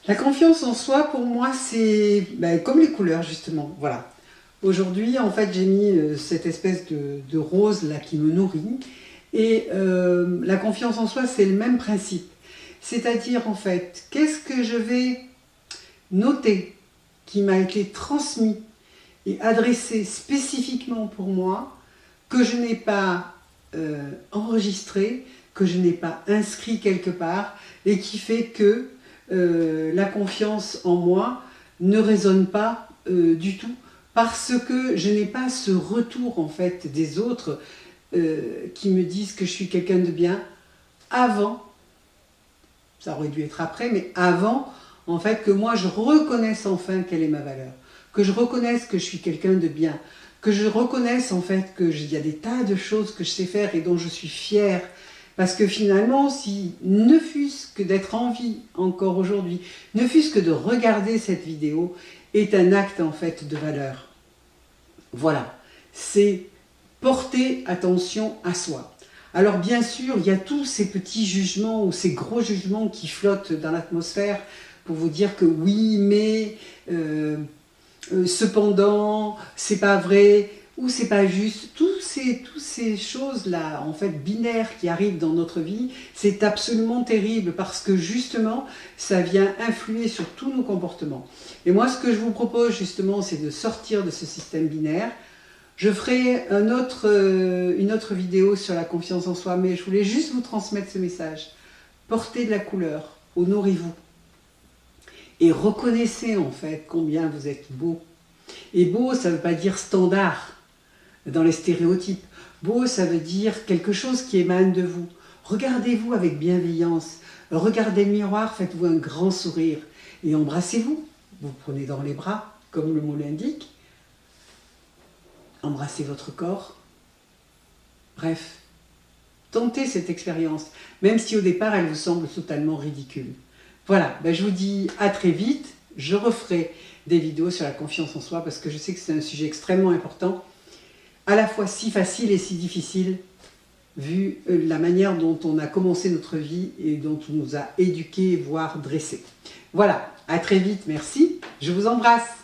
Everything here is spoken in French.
La confiance en soi, pour moi, c'est comme les couleurs, justement. Voilà. Aujourd'hui, en fait, j'ai mis cette espèce de rose là qui me nourrit. Et la confiance en soi, c'est le même principe. C'est-à-dire, en fait, qu'est-ce que je vais noter qui m'a été transmis et adressé spécifiquement pour moi, que je n'ai pas enregistré, que je n'ai pas inscrit quelque part, et qui fait que la confiance en moi ne résonne pas du tout, parce que je n'ai pas ce retour en fait des autres qui me disent que je suis quelqu'un de bien avant, ça aurait dû être après, mais avant en fait que moi je reconnaisse enfin quelle est ma valeur, que je reconnaisse que je suis quelqu'un de bien, que je reconnaisse en fait qu'il y a des tas de choses que je sais faire et dont je suis fière. Parce que finalement, si ne fût-ce que d'être en vie encore aujourd'hui, ne fût-ce que de regarder cette vidéo, est un acte en fait de valeur. Voilà, c'est porter attention à soi. Alors bien sûr, il y a tous ces petits jugements ou ces gros jugements qui flottent dans l'atmosphère pour vous dire que oui, mais cependant, c'est pas vrai, ou c'est pas juste. Toutes ces choses-là, en fait, binaires qui arrivent dans notre vie, c'est absolument terrible parce que justement, ça vient influer sur tous nos comportements. Et moi, ce que je vous propose justement, c'est de sortir de ce système binaire. Je ferai une autre vidéo sur la confiance en soi, mais je voulais juste vous transmettre ce message. Portez de la couleur, honorez-vous. Et reconnaissez en fait combien vous êtes beau. Et beau, ça ne veut pas dire standard dans les stéréotypes. Beau, ça veut dire quelque chose qui émane de vous. Regardez-vous avec bienveillance. Regardez le miroir, faites-vous un grand sourire. Et embrassez-vous. Vous prenez dans les bras, comme le mot l'indique. Embrassez votre corps. Bref, tentez cette expérience, même si au départ elle vous semble totalement ridicule. Voilà, je vous dis à très vite. Je referai des vidéos sur la confiance en soi parce que je sais que c'est un sujet extrêmement important, à la fois si facile et si difficile, vu la manière dont on a commencé notre vie et dont on nous a éduqués, voire dressés. Voilà, à très vite, merci, je vous embrasse.